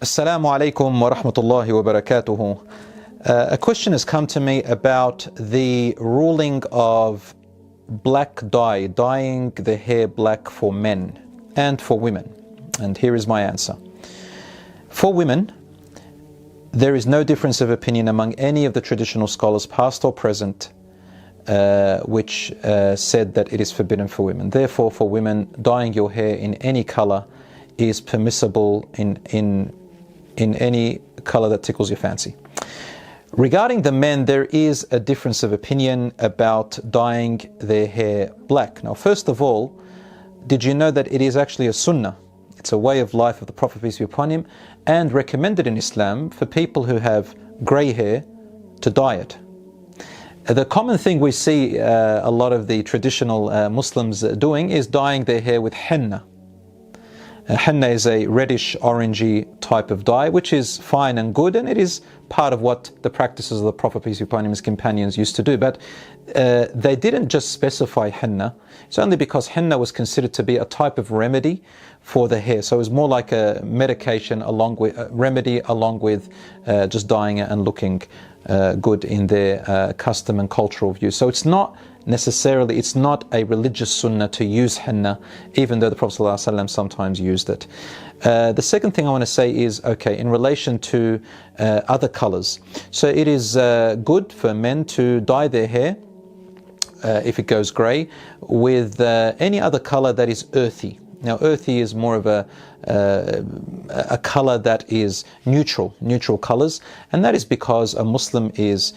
Assalamu alaikum wa rahmatullahi wa barakatuhu. A question has come to me about the ruling of black dye, dyeing the hair black for men and for women. And here is my answer. For women, there is no difference of opinion among any of the traditional scholars, past or present, which said that it is forbidden for women. Therefore, for women, dyeing your hair in any color is permissible in any color that tickles your fancy. Regarding the men, there is a difference of opinion about dyeing their hair black. Now, first of all, did you know that it is actually a sunnah? It's a way of life of the Prophet, peace be upon him, and recommended in Islam for people who have grey hair to dye it. The common thing we see a lot of the traditional Muslims doing is dyeing their hair with henna. Henna is a reddish orangey type of dye, which is fine and good, and it is part of what the practices of the Prophet, peace be upon him, his companions used to do. But they didn't just specify henna. It's only because henna was considered to be a type of remedy for the hair. So it was more like a medication along with remedy, along with just dyeing it and looking good in their custom and cultural view. So it's not necessarily, it's not a religious sunnah to use henna, even though the Prophet ﷺ sometimes used it. The second thing I want to say is, okay, in relation to other colors. So it is good for men to dye their hair, if it goes grey, with any other color that is earthy. Now, earthy is more of a color that is neutral colors, and that is because a Muslim is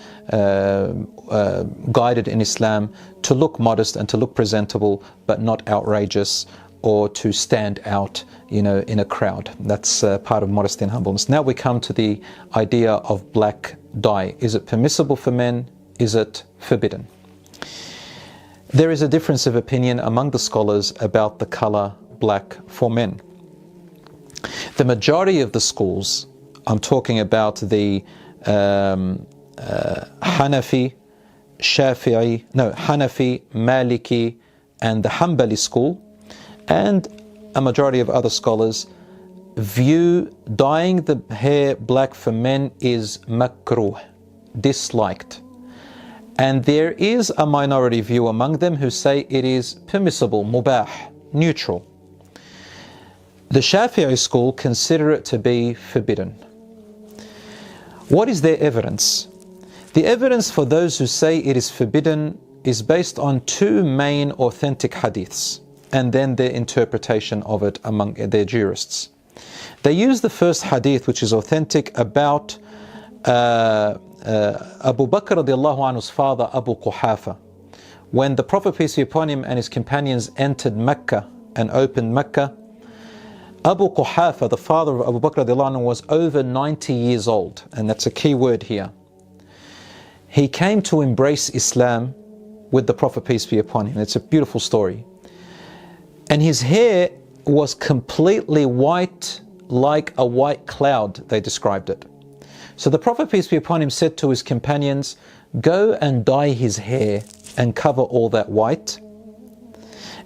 guided in Islam to look modest and to look presentable, but not outrageous or to stand out, in a crowd. That's part of modesty and humbleness. Now we come to the idea of black dye. Is it permissible for men? Is it forbidden? There is a difference of opinion among the scholars about the color black for men. The majority of the schools, I'm talking about the Hanafi, Maliki and the Hanbali school, and a majority of other scholars view dyeing the hair black for men is makruh, disliked. And there is a minority view among them who say it is permissible, mubah, neutral. The Shafi'i school consider it to be forbidden. What is their evidence? The evidence for those who say it is forbidden is based on two main authentic hadiths, and then their interpretation of it among their jurists. They use the first hadith, which is authentic, about Abu Bakr radiallahu anhu's father, Abu Quhafa. When the Prophet, peace be upon him, and his companions entered Mecca and opened Mecca, Abu Quhafa, the father of Abu Bakr radiallahu anhu, was over 90 years old, and that's a key word here. He came to embrace Islam with the Prophet, peace be upon him. It's a beautiful story. And his hair was completely white, like a white cloud, they described it. So the Prophet, peace be upon him, said to his companions, go and dye his hair and cover all that white.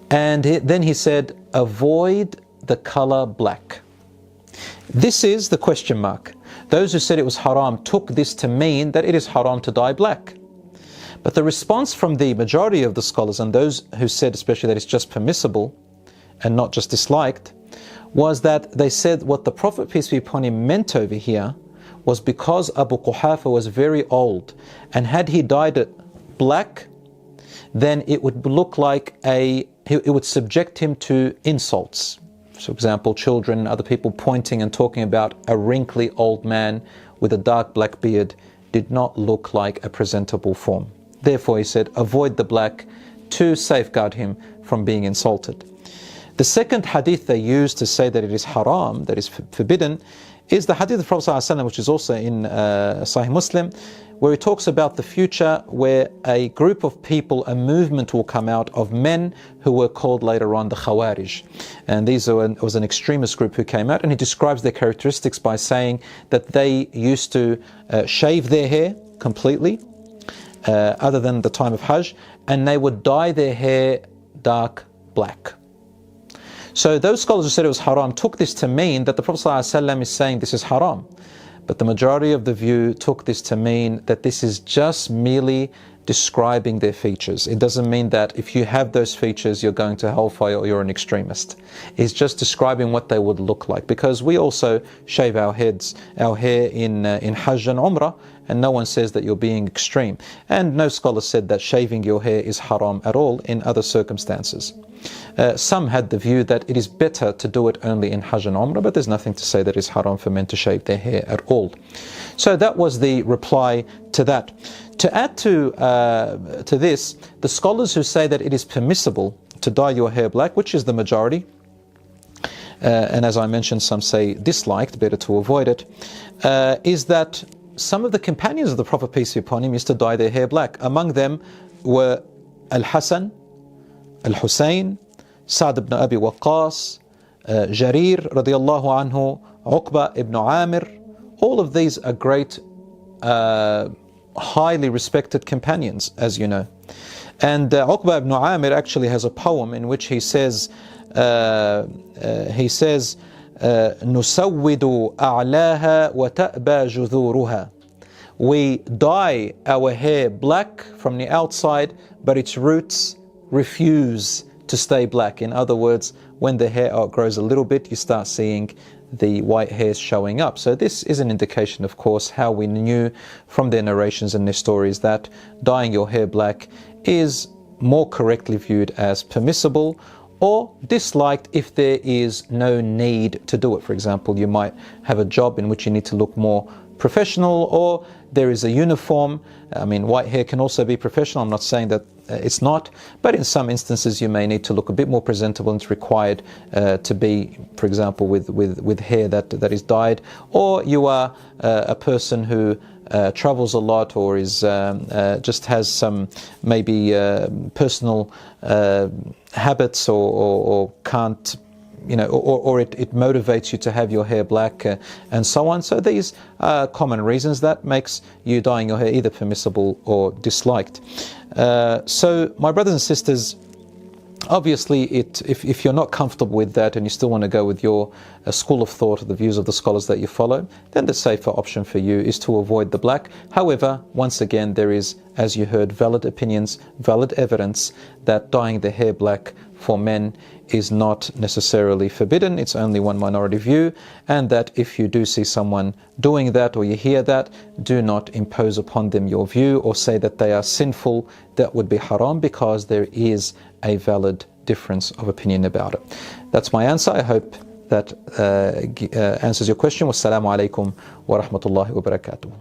And then he said, avoid the color black. This is the question mark. Those who said it was haram took this to mean that it is haram to dye black. But the response from the majority of the scholars, and those who said especially that it's just permissible and not just disliked, was that they said what the Prophet, peace be upon him, meant over here was because Abu Quhafa was very old, and had he dyed it black, then it would look like it would subject him to insults. For example, children, other people pointing and talking about a wrinkly old man with a dark black beard did not look like a presentable form. Therefore, he said, avoid the black to safeguard him from being insulted. The second hadith they use to say that it is haram, that is forbidden, is the hadith of the Prophet ﷺ, which is also in Sahih Muslim, where he talks about the future where a group of people, a movement will come out of men who were called later on the Khawarij. And was an extremist group who came out, and he describes their characteristics by saying that they used to shave their hair completely, other than the time of Hajj, and they would dye their hair dark black. So those scholars who said it was haram took this to mean that the Prophet ﷺ is saying this is haram. But the majority of the view took this to mean that this is just merely describing their features. It doesn't mean that if you have those features you're going to hellfire or you're an extremist. It's just describing what they would look like, because we also shave our heads, our hair in Hajj and Umrah, and no one says that you're being extreme. And no scholar said that shaving your hair is haram at all in other circumstances. Some had the view that it is better to do it only in Hajj and Umrah, but there's nothing to say that it's haram for men to shave their hair at all. So that was the reply to that. To add to this, the scholars who say that it is permissible to dye your hair black, which is the majority, and as I mentioned, some say disliked, better to avoid it, is that some of the companions of the Prophet, peace be upon him, used to dye their hair black. Among them were Al-Hasan, Al-Husayn, Sa'd ibn Abi Waqqas, Jarir radiallahu anhu, Uqba ibn Amir. All of these are great, highly respected companions, as you know. And Uqba ibn Amir actually has a poem in which he says, نُسَوِّدُ أَعْلَاهَا وَتَأْبَى جُذُورُهَا. We dye our hair black from the outside, but its roots refuse to stay black. In other words, when the hair outgrows a little bit, you start seeing the white hairs showing up. So this is an indication, of course, how we knew from their narrations and their stories that dyeing your hair black is more correctly viewed as permissible or disliked if there is no need to do it. For example, you might have a job in which you need to look more professional, or there is a uniform. I mean, white hair can also be professional. I'm not saying that it's not, but in some instances you may need to look a bit more presentable, and it's required to be, for example, with hair that is dyed. Or you are a person who travels a lot, or is just has some maybe personal habits, or can't, or it motivates you to have your hair black, and so on. So these are common reasons that makes you dyeing your hair either permissible or disliked. So my brothers and sisters, obviously if you're not comfortable with that and you still want to go with your school of thought or the views of the scholars that you follow, then the safer option for you is to avoid the black. However, once again, there is, as you heard, valid opinions, valid evidence that dyeing the hair black for men is not necessarily forbidden. It's only one minority view, and that if you do see someone doing that or you hear that, do not impose upon them your view or say that they are sinful. That would be haram, because there is a valid difference of opinion about it. That's my answer. I hope that answers your question. Wassalamu alaikum wa rahmatullahi wa barakatuh.